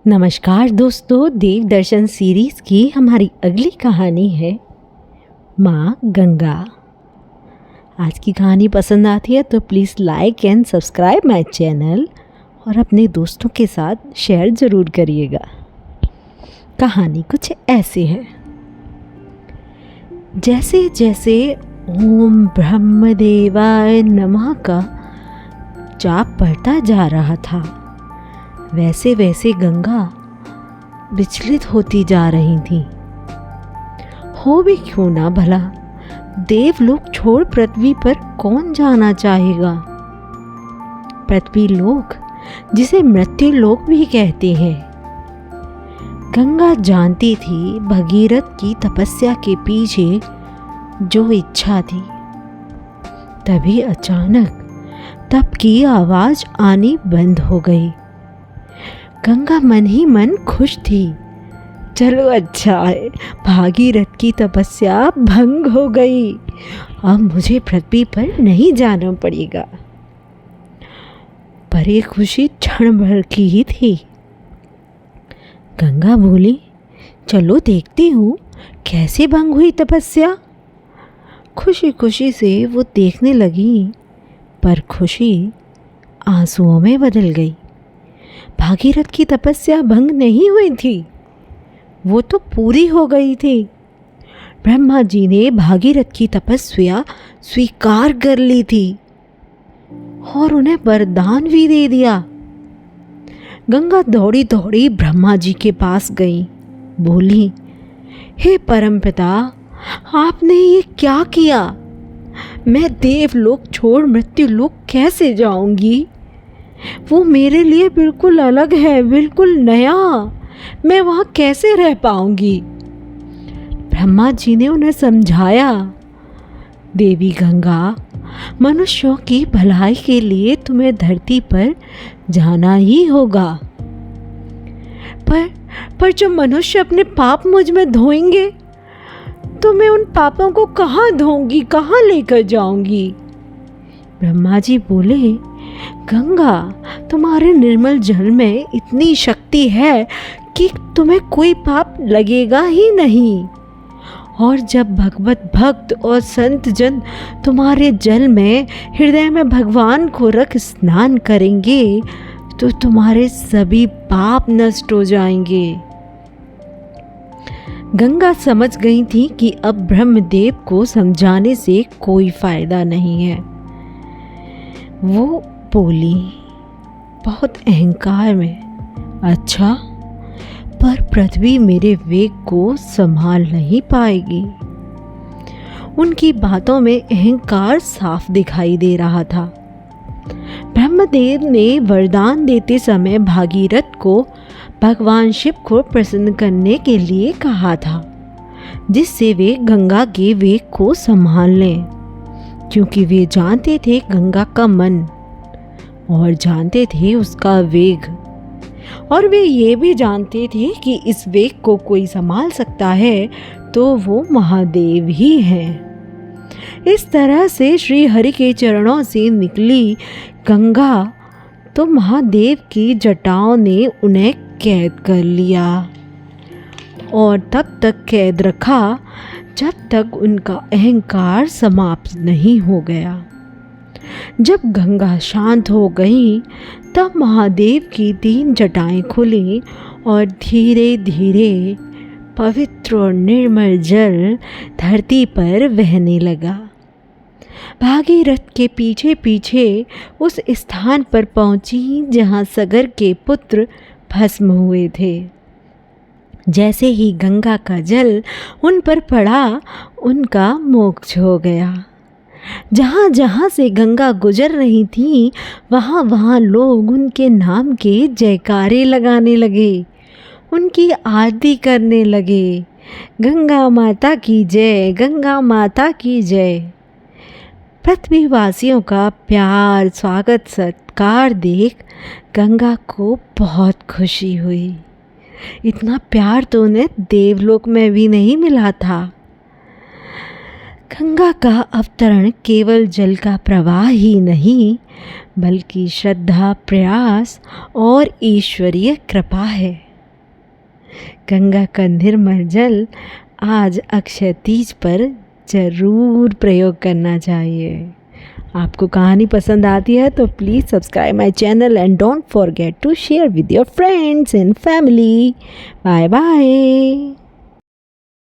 नमस्कार दोस्तों, देव दर्शन सीरीज़ की हमारी अगली कहानी है माँ गंगा। आज की कहानी पसंद आती है तो please like and subscribe my channel और अपने दोस्तों के साथ शेयर ज़रूर करिएगा। कहानी कुछ ऐसी है। जैसे जैसे ओम ब्रह्मदेवाय नमः का जाप बढ़ता जा रहा था, वैसे वैसे गंगा विचलित होती जा रही थी। हो भी क्यों ना भला, देवलोक छोड़ पृथ्वी पर कौन जाना चाहेगा। पृथ्वी लोक जिसे मृत्यु लोक भी कहते हैं। गंगा जानती थी भगीरथ की तपस्या के पीछे जो इच्छा थी। तभी अचानक तप की आवाज आनी बंद हो गई। गंगा मन ही मन खुश थी। चलो अच्छा है, भागीरथ की तपस्या भंग हो गई। अब मुझे पृथ्वी पर नहीं जाना पड़ेगा। पर ये खुशी क्षण भर की ही थी। गंगा बोली, चलो देखती हूँ कैसे भंग हुई तपस्या। खुशी खुशी से वो देखने लगी, पर खुशी आंसुओं में बदल गई। भागीरथ की तपस्या भंग नहीं हुई थी, वो तो पूरी हो गई थी। ब्रह्मा जी ने भागीरथ की तपस्या स्वीकार कर ली थी और उन्हें वरदान भी दे दिया। गंगा दौड़ी दौड़ी ब्रह्मा जी के पास गई। बोली, हे परमपिता, आपने ये क्या किया। मैं देवलोक छोड़ मृत्यु लोक कैसे जाऊंगी। वो मेरे लिए बिल्कुल अलग है, बिल्कुल नया। मैं वहाँ कैसे रह पाऊंगी। ब्रह्मा जी ने उन्हें समझाया, देवी गंगा, मनुष्यों की भलाई के लिए धरती पर जाना ही होगा। पर जो मनुष्य अपने पाप मुझ में धोएंगे तो मैं उन पापों को कहाँ धोऊंगी, कहाँ लेकर जाऊंगी। ब्रह्मा जी बोले, गंगा, तुम्हारे निर्मल जल में इतनी शक्ति है कि तुम्हें कोई पाप लगेगा ही नहीं। और जब भगवत भक्त और संत जन तुम्हारे जल में हृदय में भगवान को रख स्नान करेंगे तो तुम्हारे सभी पाप नष्ट हो जाएंगे। गंगा समझ गई थी कि अब ब्रह्मदेव को समझाने से कोई फायदा नहीं है। वो बोली बहुत अहंकार में, अच्छा, पर पृथ्वी मेरे वेग को संभाल नहीं पाएगी। उनकी बातों में अहंकार साफ दिखाई दे रहा था। ब्रह्मदेव ने वरदान देते समय भागीरथ को भगवान शिव को प्रसन्न करने के लिए कहा था, जिससे वे गंगा के वेग को संभाल लें, क्योंकि वे जानते थे गंगा का मन और जानते थे उसका वेग, और वे ये भी जानते थे कि इस वेग को कोई संभाल सकता है तो वो महादेव ही हैं। इस तरह से श्री हरि के चरणों से निकली गंगा तो महादेव की जटाओं ने उन्हें कैद कर लिया और तब तक कैद रखा जब तक उनका अहंकार समाप्त नहीं हो गया। जब गंगा शांत हो गई तब महादेव की 3 जटाएं खुली और धीरे धीरे पवित्र और निर्मल जल धरती पर बहने लगा। भागीरथ के पीछे पीछे उस स्थान पर पहुंची जहां सगर के पुत्र भस्म हुए थे। जैसे ही गंगा का जल उन पर पड़ा, उनका मोक्ष हो गया। जहाँ जहाँ से गंगा गुजर रही थी, वहाँ वहाँ लोग उनके नाम के जयकारे लगाने लगे, उनकी आरती करने लगे। गंगा माता की जय, गंगा माता की जय। पृथ्वीवासियों का प्यार, स्वागत, सत्कार देख गंगा को बहुत खुशी हुई। इतना प्यार तो उन्हें देवलोक में भी नहीं मिला था। गंगा का अवतरण केवल जल का प्रवाह ही नहीं, बल्कि श्रद्धा, प्रयास और ईश्वरीय कृपा है। गंगा का निर्मल जल आज अक्षय तीज पर ज़रूर प्रयोग करना चाहिए। आपको कहानी पसंद आती है तो please subscribe my channel and don't forget to share with your friends and family. Bye bye.